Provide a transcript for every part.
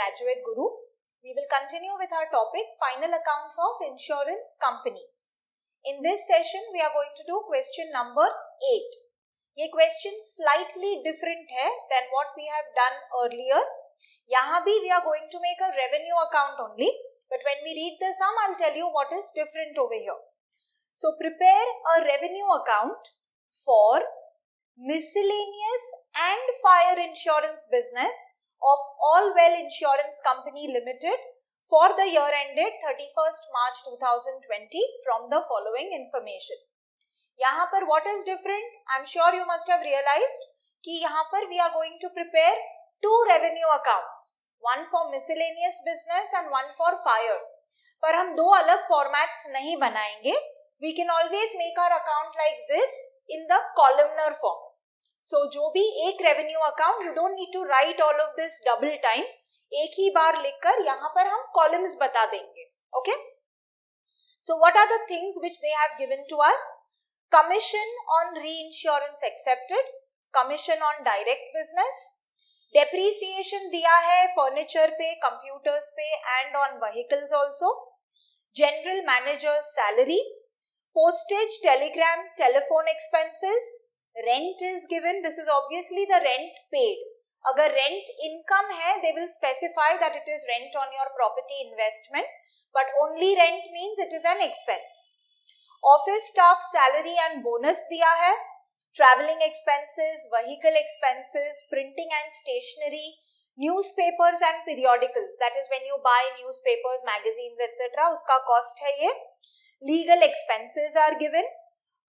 Graduate Guru. We will continue with our topic Final Accounts of Insurance Companies. In this session, we are going to do question number 8. ये question slightly different है than what we have done earlier. यहाँ भी we are going to make a revenue account only, but when we read the sum, I'll tell you what is different over here. So prepare a revenue account for miscellaneous and fire insurance business of Allwell Insurance Company Limited for the year ended 31st March 2020 from the following information. यहाँ पर what is different? I'm sure you must have realized कि यहाँ पर we are going to prepare two revenue accounts, one for miscellaneous business and one for fire. पर हम दो अलग formats नहीं बनाएंगे. We can always make our account like this in the columnar form. So जो भी एक revenue account, you don't need to write all of this double time. एक ही बार लिखकर यहाँ पर हम columns बता देंगे. Okay? So what are the things which they have given to us? Commission on reinsurance accepted, commission on direct business, depreciation दिया है furniture पे, computers पे and on vehicles also, general manager's salary, postage, telegram, telephone expenses, rent is given. This is obviously the rent paid. अगर rent income है, they will specify that it is rent on your property investment, but only rent means it is an expense. Office staff salary and bonus दिया है, traveling expenses, vehicle expenses, printing and stationery, newspapers and periodicals, that is when you buy newspapers, magazines etc. उसका cost है ये. Legal expenses are given.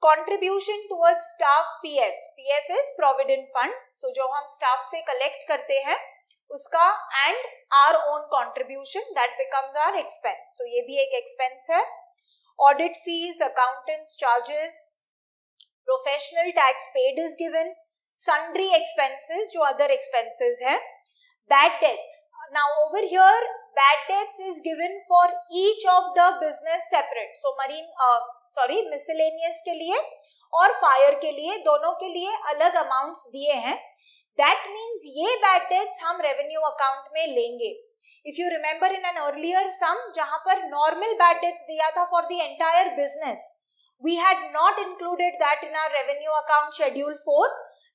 Contribution towards staff PF. PF is provident fund. So जो हम staff से collect करते हैं उसका and our own contribution, that becomes our expense. So ये भी एक expense है. Audit fees, accountants charges, professional tax paid is given. Sundry expenses, जो other expenses है. Bad debts. Now over here, bad debts is given for each of the business separate. So miscellaneous के लिए और fire के लिए, दोनों के लिए अलग amounts दिए हैं. That means ये bad debts हम revenue account में लेंगे. If you remember in an earlier sum, जहाँ पर normal bad debts दिया था for the entire business, we had not included that in our revenue account schedule 4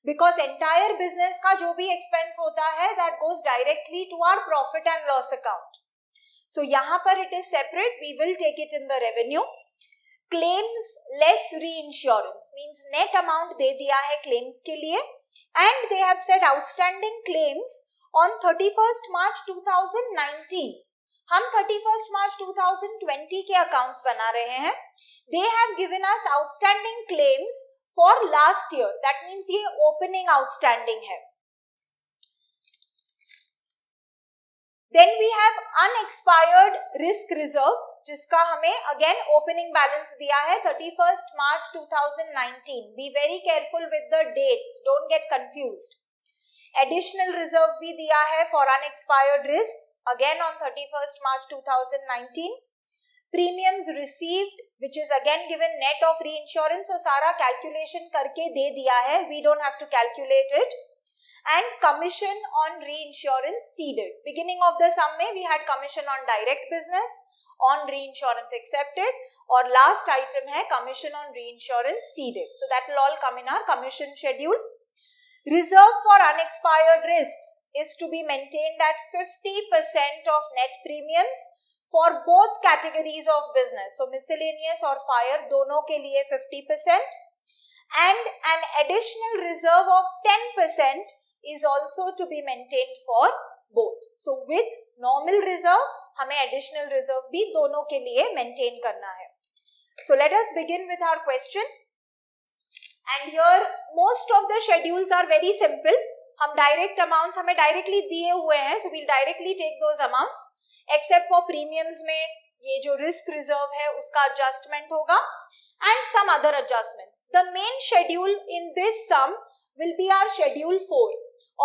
because entire business का जो भी expense होता है that goes directly to our profit and loss account. So यहाँ पर it is separate, we will take it in the revenue. Claims less reinsurance means net amount दे दिया है claims के लिए and they have said outstanding claims on 31st March 2019. हम 31st March 2020 के accounts बना रहे हैं. They have given us outstanding claims for last year. That means ये opening outstanding है. Then we have unexpired risk reserve, जिसका हमें again opening balance दिया है 31st March 2019. Be very careful with the dates. Don't get confused. Additional reserve भी दिया है for unexpired risks, again on 31st March 2019. Premiums received, which is again given net of reinsurance, so सारा calculation करके दे दिया है, we don't have to calculate it. And commission on reinsurance ceded. Beginning of the sum में we had commission on direct business, on reinsurance accepted, और last item है commission on reinsurance ceded. So that will all come in our commission schedule. Reserve for unexpired risks is to be maintained at 50% of net premiums for both categories of business. So miscellaneous or fire दोनों के लिए 50% and an additional reserve of 10% is also to be maintained for both. So with normal reserve हमें additional reserve भी दोनों के लिए maintain करना है. So let us begin with our question. And here most of the schedules are very simple. हम direct amounts हमें directly दिए हुए हैं, so we'll directly take those amounts. Except for premiums में ये जो risk reserve है उसका adjustment होगा and some other adjustments. The main schedule in this sum will be our schedule 4.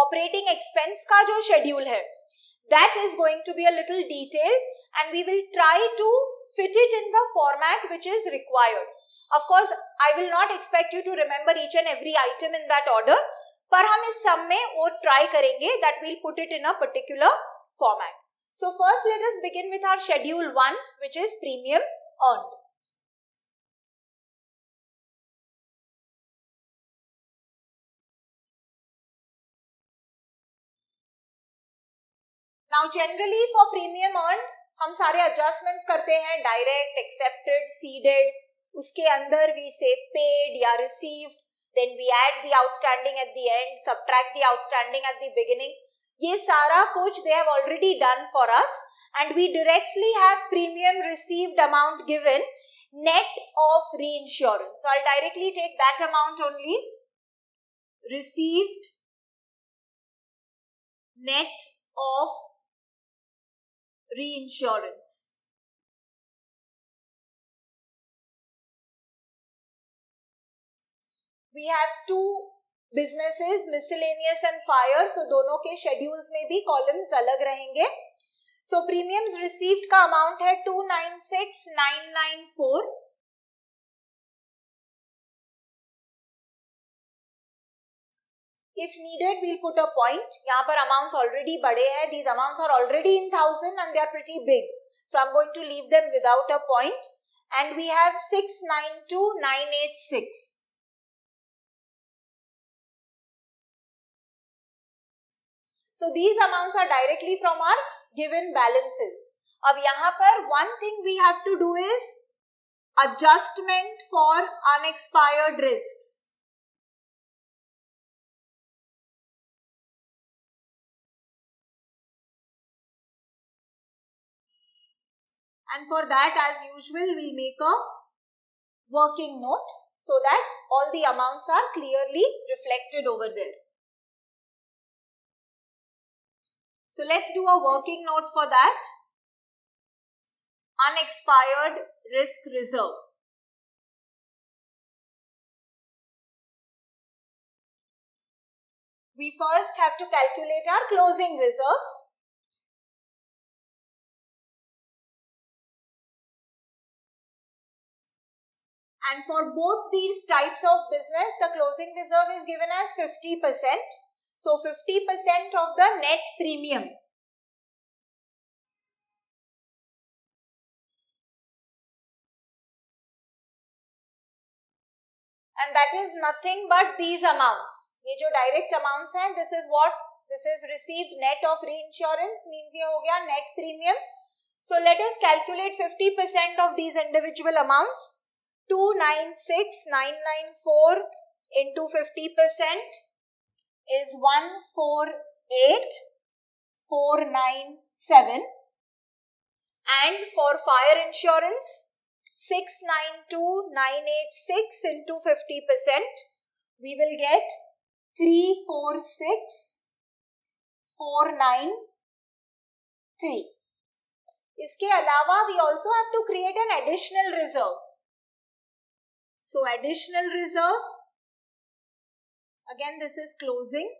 Operating expense का जो schedule है, that is going to be a little detailed and we will try to fit it in the format which is required. Of course, I will not expect you to remember each and every item in that order, पर हम इस sum में वो try करेंगे that we'll put it in a particular format. So first let us begin with our schedule 1, which is premium earned. Now generally for premium earned हम सारे adjustments करते हैं, direct, accepted, seeded, उसके अंदर we say paid या received, then we add the outstanding at the end, subtract the outstanding at the beginning. ये सारा कुछ they have already done for us and we directly have premium received amount given net of reinsurance. So I'll directly take that amount only, received net of reinsurance. We have two businesses, miscellaneous and fire, so दोनों के schedules में भी columns अलग रहेंगे. So premiums received का amount है 296,994. If needed, we'll put a point. यहाँ पर amounts already बड़े हैं. These amounts are already in thousand and they are pretty big. So I'm going to leave them without a point. And we have 692,986. So these amounts are directly from our given balances. अब यहाँ पर one thing we have to do is adjustment for unexpired risks. And for that, as usual, we'll make a working note so that all the amounts are clearly reflected over there. So let's do a working note for that. Unexpired risk reserve. We first have to calculate our closing reserve. And for both these types of business, the closing reserve is given as 50%. So 50% of the net premium. And that is nothing but these amounts. ये जो direct amounts हैं, this is what? This is received net of reinsurance, means ये हो गया net premium. So let us calculate 50% of these individual amounts. 296,994 into 50% is 148,497. And for fire insurance, 692,986 into 50%, we will get 346,493. इसके अलावा we also have to create an additional reserve. So additional reserve, again this is closing,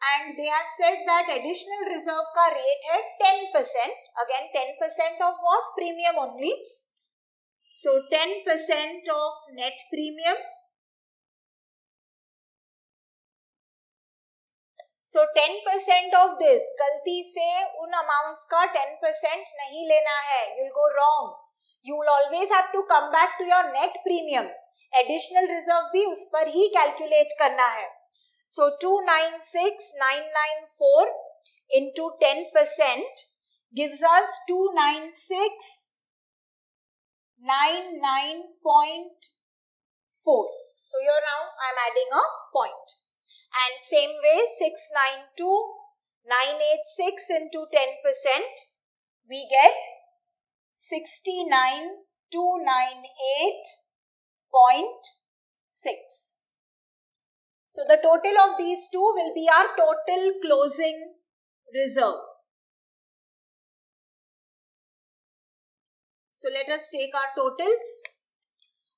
and they have said that additional reserve ka rate hai 10%. Again 10% of what? Premium only. So 10% of net premium. So 10% of this, गलती से उन amounts का 10% नहीं लेना है. You'll go wrong. You will always have to come back to your net premium. Additional reserve भी उस पर ही calculate करना है. So 296,994 into 10% gives us 296,99.4. So here now I am adding a point. And same way 692,986 into 10%, we get 69,298.6. So the total of these two will be our total closing reserve. So let us take our totals.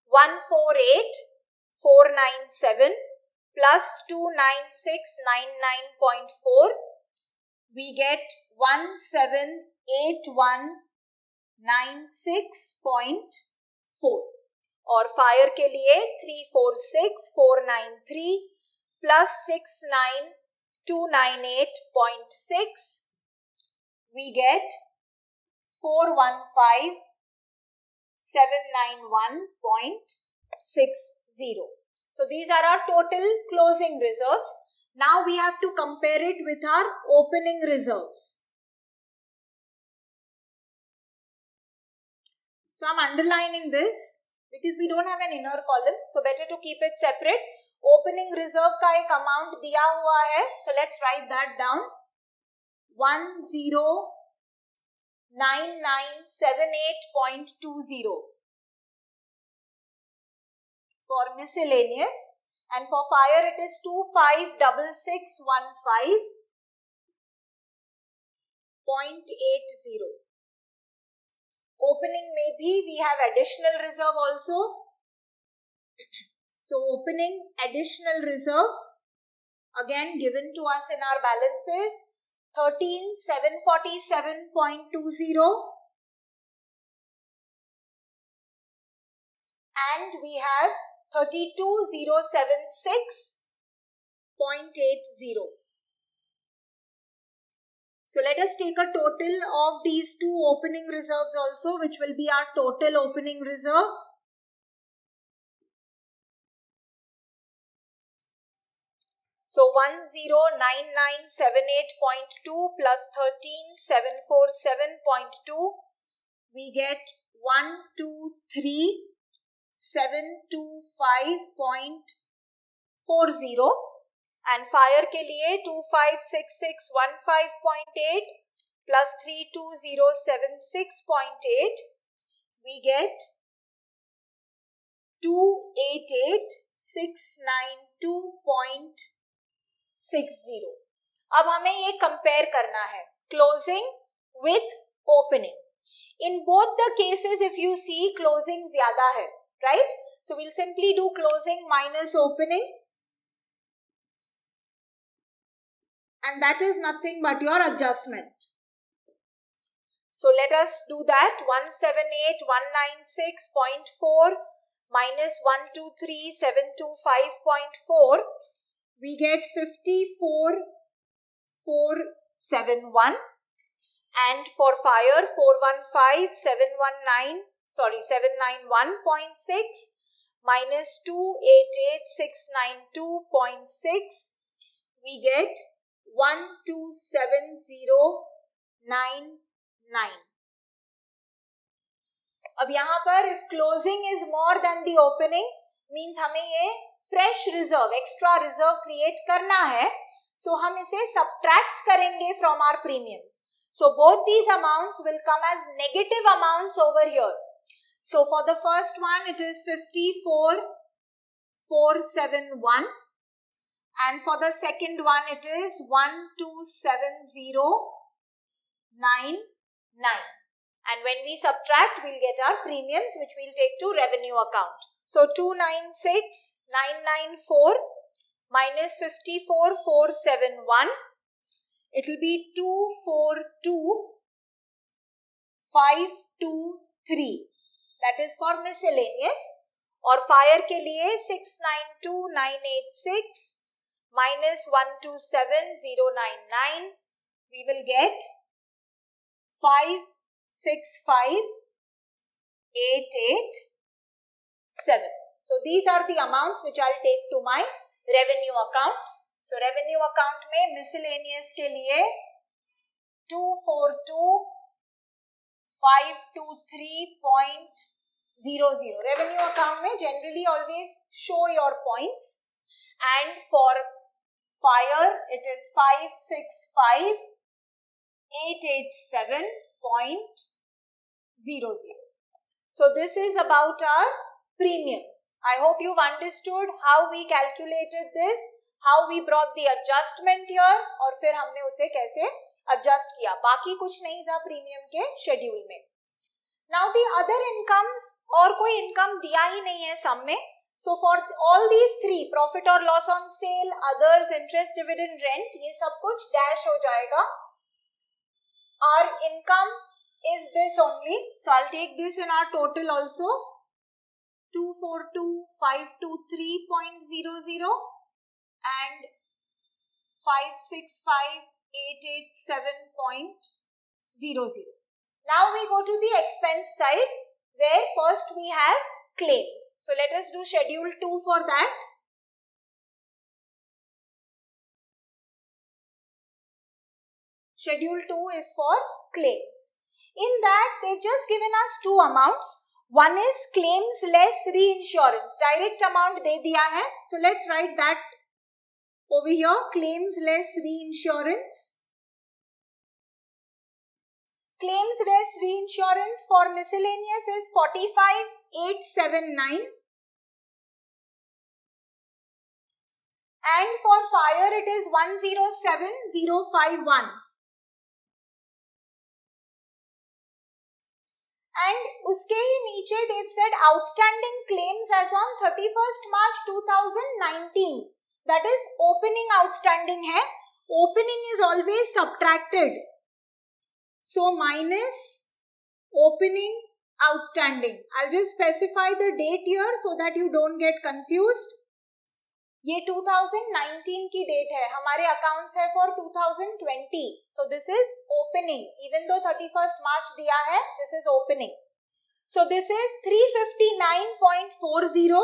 148,497 plus 296,99.4, we get 178196.4. और fire के लिए 346,493 plus 69,298.6, we get 415,791.60. So these are our total closing reserves. Now we have to compare it with our opening reserves. So I'm underlining this because we don't have an inner column, so better to keep it separate. Opening reserve का एक amount दिया हुआ है, so let's write that down. 109978.20 for miscellaneous, and for fire it is 256615.80. Opening में भी we have additional reserve also. So opening additional reserve again given to us in our balances 13,747.20, and we have 32,076.80. So let us take a total of these two opening reserves also, which will be our total opening reserve. So 109978.2 plus 13,747.2, we get 123,725.40. And fire के लिए 256615.8 plus 32076.8, we get 288,692.60. अब हमें ये compare करना है closing with opening. In both the cases, if you see, closing ज़्यादा है, right? So we'll simply do closing minus opening. And that is nothing but your adjustment. So let us do that. 178,196.4 minus 123,725.4. We get 54,471. And for fire, 791.6 minus 288,692.6. We get 127,099. अब यहाँ पर if closing is more than the opening means हमें ये fresh reserve, extra reserve create करना है, so हम इसे subtract करेंगे from our premiums. So both these amounts will come as negative amounts over here. So for the first one it is 54,471. And for the second one, it is 127,099. And when we subtract, we'll get our premiums, which we'll take to revenue account. So 296,994 minus 54,471. It will be 242,523. That is for miscellaneous. और fire के लिए 692,986. minus 127,099, we will get 565,887. So these are the amounts which I'll take to my revenue account. So revenue account में miscellaneous के लिए 242,523.00. Revenue account में generally always show your points. And for fire, it is 565,887.00. So this is about our premiums. I hope you've understood how we calculated this, how we brought the adjustment here, और फिर हमने उसे कैसे adjust किया. बाकी कुछ नहीं था premium के schedule में. Now the other incomes, और कोई income दिया ही नहीं है sum में. So for all these three, profit or loss on sale, others, interest, dividend, rent, ये सब कुछ dash हो जाएगा. Our income is this only. So I'll take this in our total also. 242,523.00 and 565,887.00. 0, 0. Now we go to the expense side where first we have claims. So let us do schedule 2 for that. Schedule 2 is for claims. In that they've just given us two amounts. One is claims less reinsurance. Direct amount de diya hai. So let's write that over here. Claims less reinsurance. Claims less reinsurance for miscellaneous is 45,879. And for fire it is 107,051. And uske hi niche they've said outstanding claims as on 31st March 2019. That is opening outstanding hai. Opening is always subtracted. So minus opening outstanding. I'll just specify the date here so that you don't get confused. ये 2019 की date है, हमारे accounts है for 2020. So this is opening. Even though 31st March दिया है, this is opening. So this is 359.40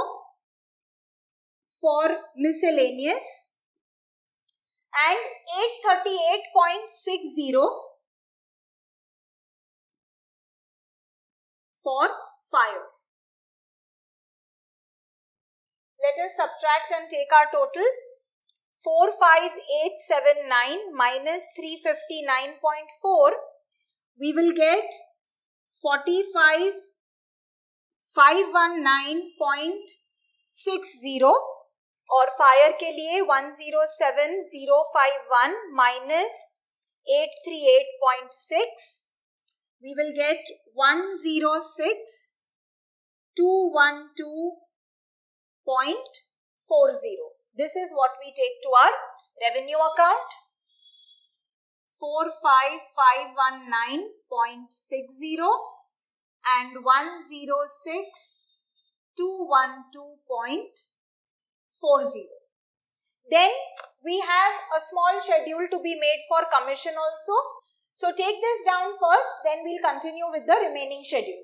for miscellaneous and 838.60 for fire. Let us subtract and take our totals. 45879 minus 359.4. We will get 45,519.60 और fire के लिए 107,051 minus 838.6. We will get 106,212.40. This is what we take to our revenue account. 45,519.60 and 106,212.40. Then we have a small schedule to be made for commission also. So take this down first, then we'll continue with the remaining schedule.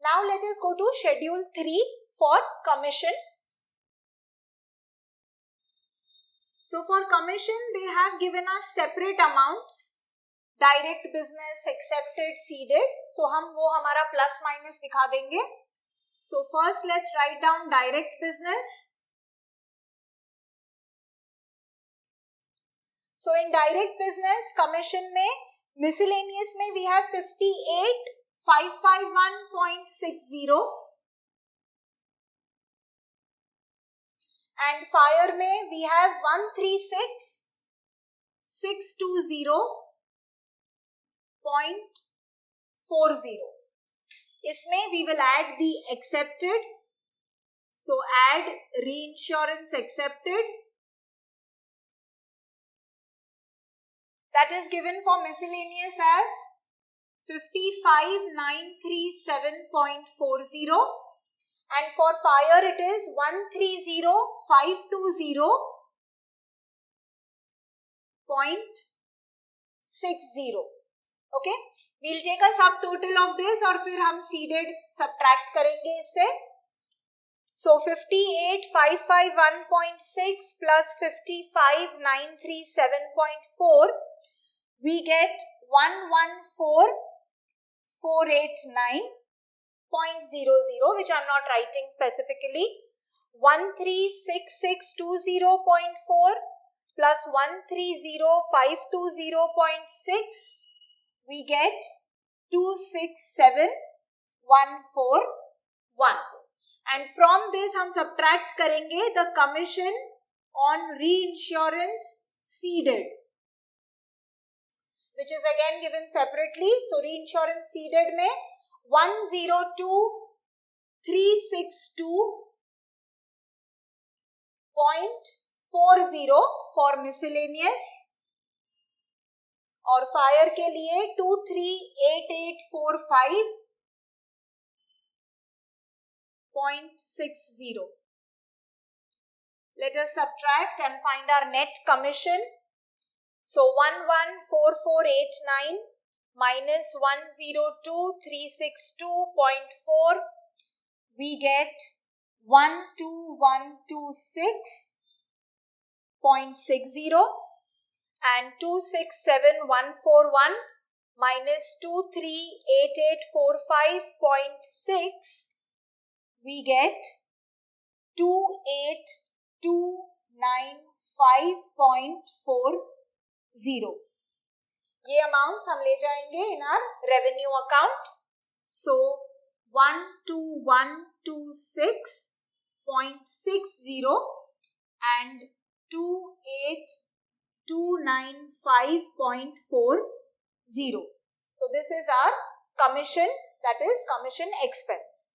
Now let us go to schedule 3 for commission. So for commission they have given us separate amounts. Direct business, accepted, seeded. So हम वो हमारा plus minus दिखा देंगे. So first let's write down direct business. So in direct business commission में miscellaneous में we have 58,551.60 and fire में we have 136,620.40. इसमें we will add the accepted. So add reinsurance accepted. That is given for miscellaneous as 55,937.40 and for fire it is 130,520.60. Okay, we'll take a subtotal of this और फिर हम seeded subtract करेंगे इससे. So 58,551.6 plus 55,937.4, we get 114,489.00, which I'm not writing specifically. 136,620.4 plus 130,520.6, we get 267,141. And from this हम subtract करेंगे the commission on reinsurance ceded, which is again given separately. So reinsurance ceded में 102,362.40 for miscellaneous, और fire के लिए 238845.60. Let us subtract and find our net commission. So 114489 minus 102,362.4, we get 12126.60, and 267,141 minus 238845.6, we get 28295.40. ये amounts हम ले जाएंगे इन are revenue account. So 12126.60 and 28295.40. So this is our commission, that is commission expense.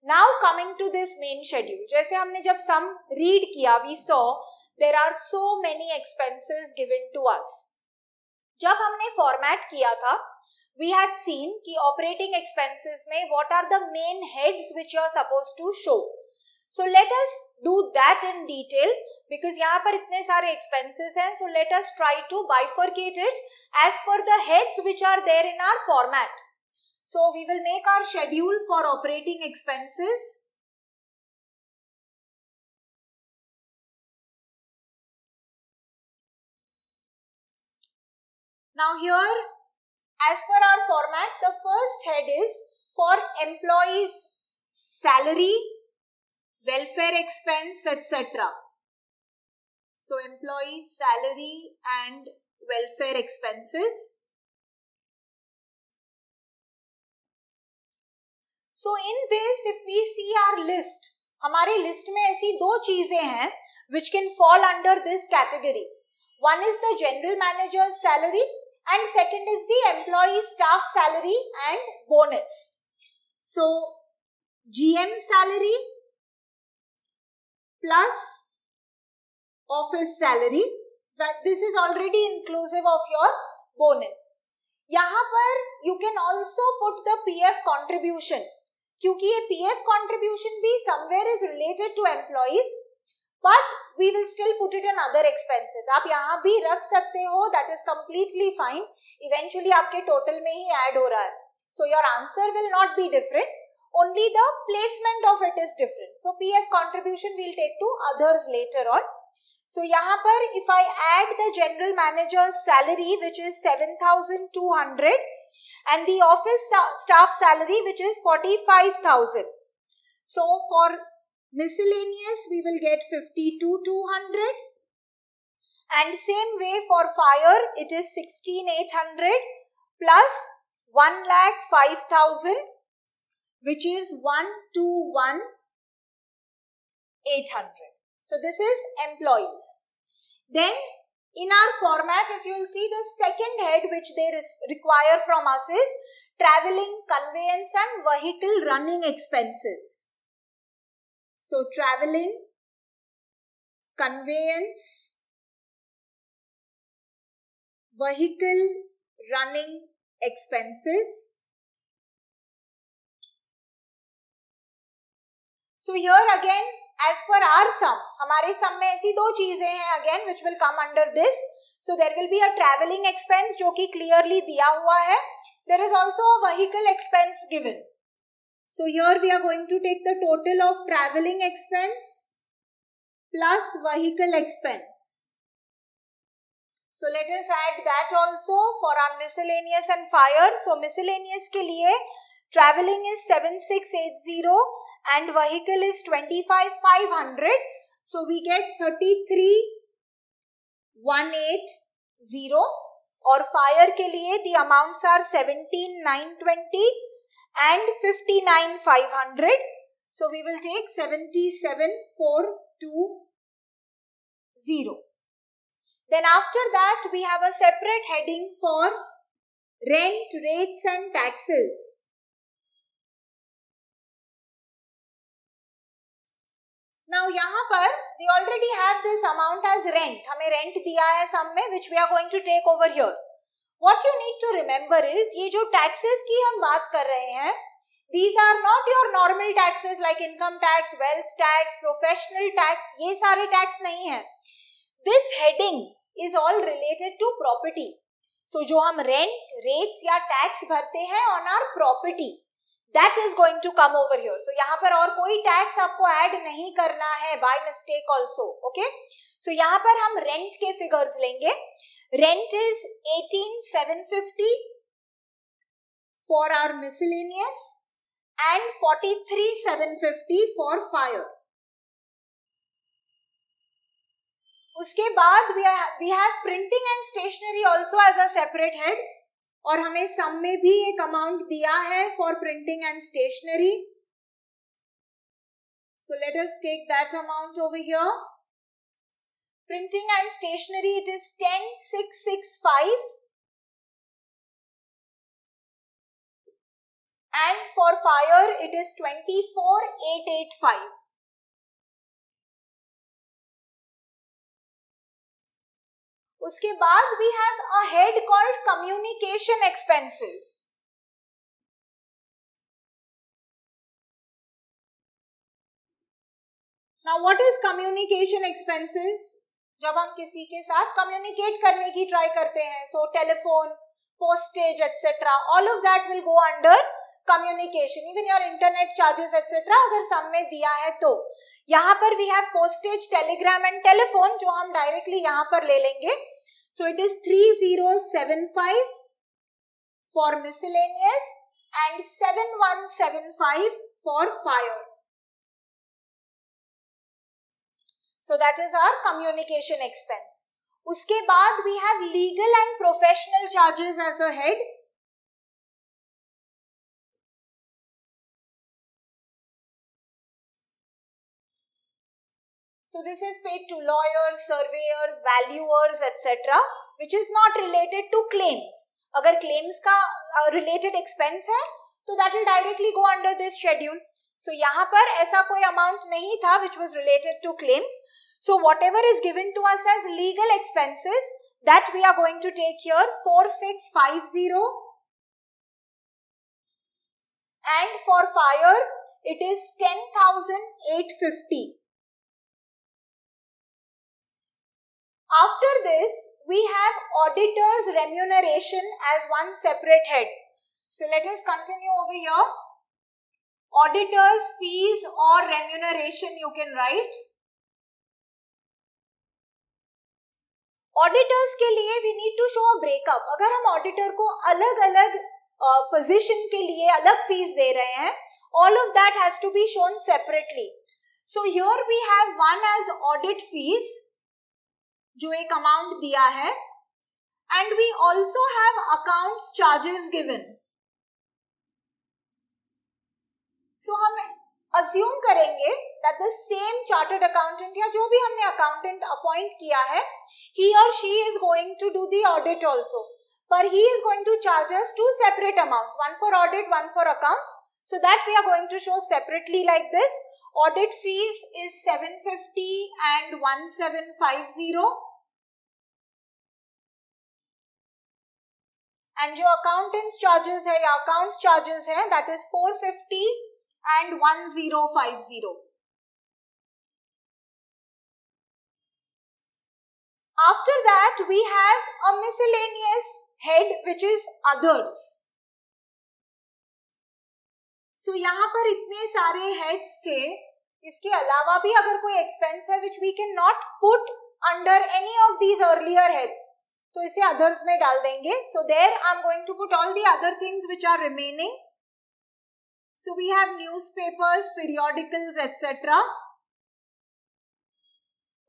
Now coming to this main schedule, जैसे हमने जब sum read किया, we saw there are so many expenses given to us. जब हमने format किया था, we had seen कि operating expenses में what are the main heads which you are supposed to show. So let us do that in detail because यहाँ पर इतने सारे expenses हैं. So let us try to bifurcate it as per the heads which are there in our format. So we will make our schedule for operating expenses. Now here, as per our format, the first head is for employees' salary, welfare expense, etc. So employees' salary and welfare expenses. So in this, if we see our list, हमारे list में ऐसी दो चीजें हैं which can fall under this category. One is the general manager's salary and second is the employee staff salary and bonus. So GM salary plus office salary, that this is already inclusive of your bonus. यहाँ पर you can also put the PF contribution, क्योंकि ये PF contribution भी somewhere is related to employees, but we will still put it in other expenses. आप यहाँ भी रख सकते हो, that is completely fine. Eventually आपके total में ही add हो रहा है. So your answer will not be different. Only the placement of it is different. So PF contribution we'll take to others later on. So यहाँ पर if I add the general manager's salary which is 7,200 and the office staff salary which is 45,000. So for miscellaneous we will get 52,200 and same way for fire it is 16,800 plus 1,05,000 which is 121,800. So this is employees. Then in our format, if you will see, the second head which they require from us is traveling, conveyance and vehicle running expenses. So traveling, conveyance, vehicle running expenses. So here again, as per our sum, हमारे sum में ऐसी दो चीजें हैं again which will come under this. So there will be a traveling expense जो कि clearly दिया हुआ है. There is also a vehicle expense given. So here we are going to take the total of traveling expense plus vehicle expense. So let us add that also for our miscellaneous and fire. So miscellaneous के लिए traveling is 7,680 and vehicle is 25,500. So we get 33,180 180 और fire के लिए the amounts are 17,920 and 59,500. So we will take 77,420. Then after that we have a separate heading for rent, rates and taxes. Now यहाँ पर we already have this amount as rent. हमें rent दिया है sum में which we are going to take over here. What you need to remember is ये जो taxes की हम बात कर रहे हैं, these are not your normal taxes like income tax, wealth tax, professional tax. ये सारे tax नहीं है. This heading is all related to property. So जो हम rent, rates या tax भरते हैं on our property, that is going to come over here. So यहाँ पर और कोई tax आपको add नहीं करना है by mistake also. Okay? So यहाँ पर हम rent के figures लेंगे. Rent is 18,750 for our miscellaneous and 43,750 for fire. उसके बाद we have printing and stationery also as a separate head. और हमें सम में भी एक अमाउंट दिया है for printing and stationery. So let us take that amount over here. Printing and stationery it is 10,665 and for fire it is 24,885. उसके बाद we have a head called communication expenses. Now what is communication expenses? जब हम किसी के साथ communicate करने की try करते हैं, so telephone, postage, etc. all of that will go under communication. Even your internet charges, etc. अगर sum में दिया है तो यहाँ पर we have postage, telegram and telephone जो हम directly यहाँ पर ले लेंगे. So it is 3,075 for miscellaneous and 7,175 for fire. So that is our communication expense. उसके बाद we have legal and professional charges as a head. So this is paid to lawyers, surveyors, valuers, etc. which is not related to claims. अगर claims का related expense है, तो that will directly go under this schedule. So यहाँ पर ऐसा कोई amount नहीं था which was related to claims. So whatever is given to us as legal expenses, that we are going to take here 4,650. And for fire, it is 10,850. After this, we have auditor's remuneration as one separate head. So let us continue over here. Auditor's fees or remuneration you can write. Auditors के लिए we need to show a breakup. अगर हम auditor को अलग अलग position के लिए अलग fees दे रहे हैं, all of that has to be shown separately. So here we have one as audit fees, जो एक अमाउंट दिया है, and we also have accounts charges given. So हम assume करेंगे that the same chartered accountant या जो भी हमने accountant appoint किया है, he or she is going to do the audit also, but he is going to charge us two separate amounts, one for audit, one for accounts. So that we are going to show separately like this. Audit fees is 750 and 1750. And जो accountants charges है या accounts charges है, that is 450 and 1050. After that, we have a miscellaneous head which is others. So यहाँ पर इतने सारे heads थे, इसके अलावा भी अगर कोई expense है which we cannot put under any of these earlier heads, तो इसे others में डाल देंगे. So there I am going to put all the other things which are remaining. So we have newspapers, periodicals, etc.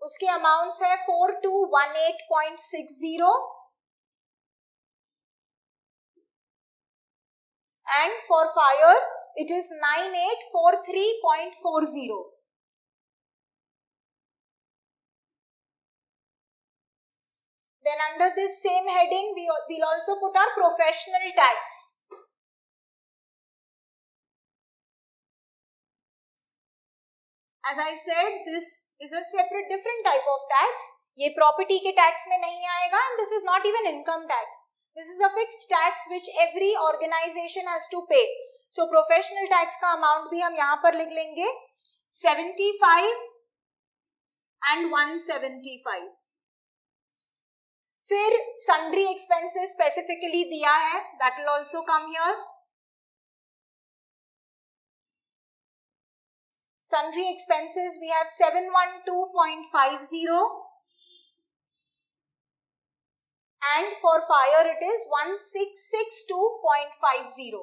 उसके amounts है 4218.60 and for fire it is 9843.40. Then under this same heading we will also put our professional tax. As I said, this is a separate different type of tax. ये property के tax में नहीं आएगा and this is not even income tax. This is a fixed tax which every organization has to pay. So professional tax का amount भी हम यहाँ पर लिख लेंगे 75 and 175. फिर sundry expenses specifically दिया है, that will also come here. Sundry expenses we have 712.50 and for fire it is 1662.50.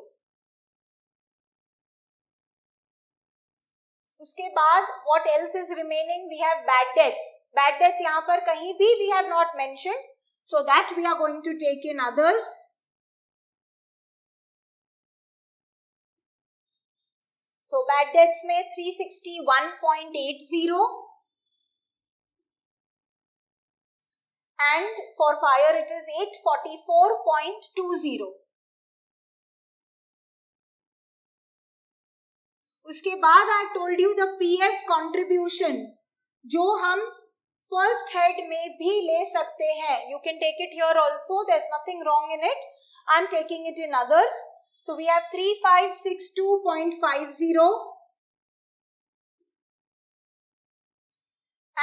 उसके बाद what else is remaining? We have bad debts. Bad debts यहाँ पर कहीं भी we have not mentioned, so that we are going to take in others. So bad debts में 361.80 and for fire it is 844.20. उसके बाद I told you the PF contribution जो हम first head में भी ले सकते हैं. You can take it here also. There's nothing wrong in it. I'm taking it in others. So we have 3562.50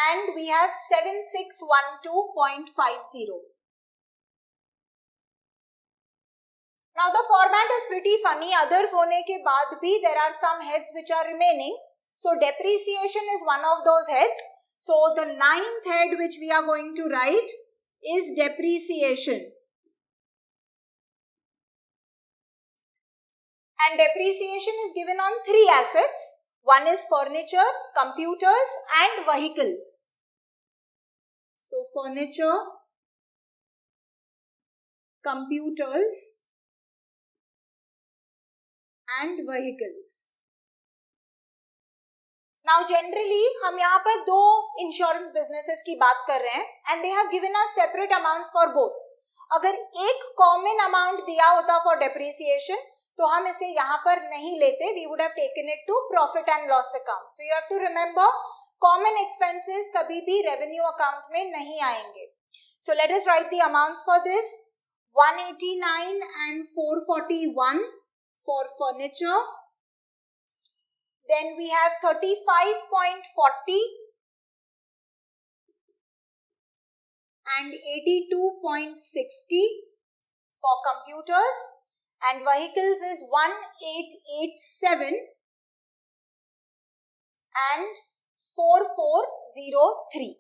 and we have 7612.50. Now the format is pretty funny. Others होने के बाद भी there are some heads which are remaining. So depreciation is one of those heads. So the ninth head which we are going to write is depreciation. And depreciation is given on three assets. One is furniture, computers and vehicles. So furniture, computers and vehicles. Now generally हम यहाँ पर दो insurance businesses की बात कर रहे हैं and they have given us separate amounts for both. अगर एक common amount दिया होता for depreciation तो हम इसे यहाँ पर नहीं लेते. We would have taken it to profit and loss account. So you have to remember common expenses कभी भी revenue account में नहीं आएंगे. So let us write the amounts for this. 189 and 441 for furniture. Then we have 35.40 and 82.60 for computers. And vehicles is 1887 and 4403.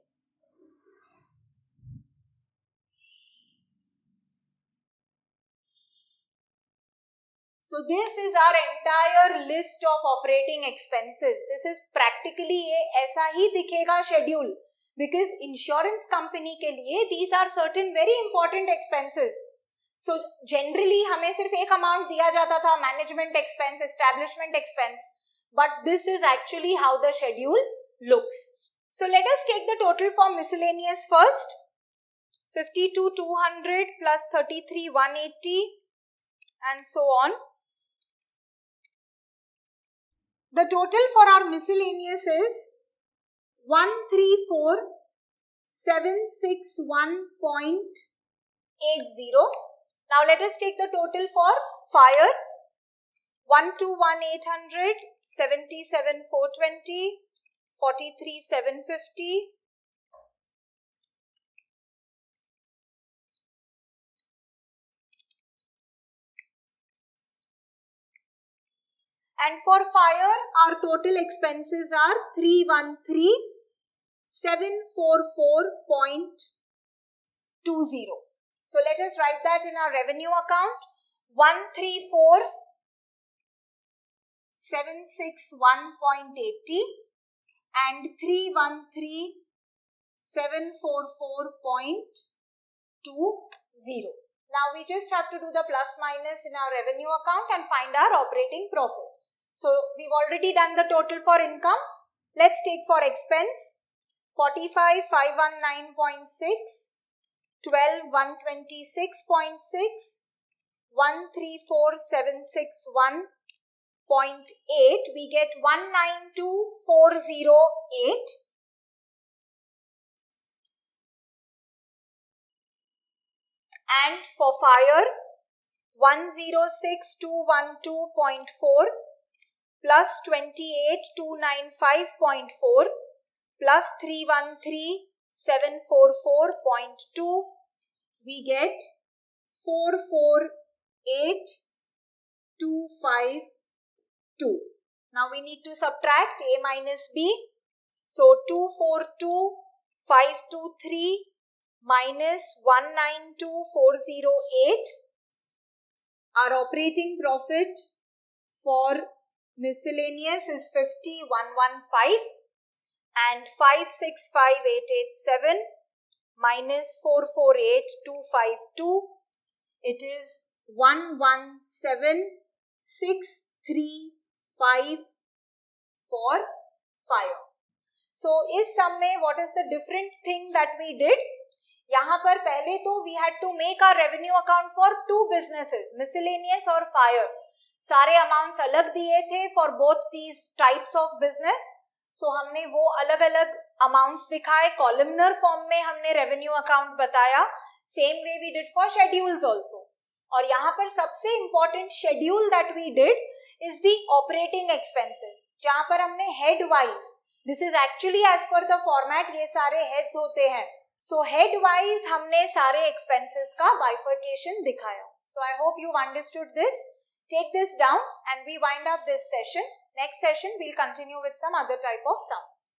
So this is our entire list of operating expenses. This is practically ये ऐसा ही दिखेगा schedule because insurance company के लिए these are certain very important expenses. So generally हमें सिर्फ एक amount दिया जाता था management expense, establishment expense, but this is actually how the schedule looks. So let us take the total for miscellaneous first. 52,200 plus 33,180 and so on. The total for our miscellaneous is 134,761.80. Now let us take the total for fire. 121,800, 77,420, 43,750. And for fire, our total expenses are 313,744.20. So let us write that in our revenue account. 134,761.80 and 313,744.20. 744.20. Now we just have to do the plus minus in our revenue account and find our operating profit. So we've already done the total for income. Let's take for expense. 45,519.6, 12,126.6, 134,761.8. We get 192,408. And for fire, 106,212.4 plus 28,295.4 plus 313,744.2, we get 448,252. Now we need to subtract A minus B. So 242,523 minus 192,408. Our operating profit for miscellaneous is 50,115 and 565,887 minus 448,252. It is 117,635 for fire. So इस sum में what is the different thing that we did? यहाँ पर पहले तो we had to make our revenue account for two businesses, miscellaneous और fire. सारे amounts अलग दिए थे for both these types of business. So हमने वो अलग अलग amounts दिखाए, columnar form में हमने revenue account बताया. Same way we did for schedules also. और यहाँ पर सबसे important schedule that we did is the operating expenses. जहाँ पर हमने head wise, this is actually as per the format, ये सारे heads होते हैं. So head wise हमने सारे expenses का bifurcation दिखाया. So I hope you've understood this. Take this down and we wind up this session. Next session we'll continue with some other type of sums.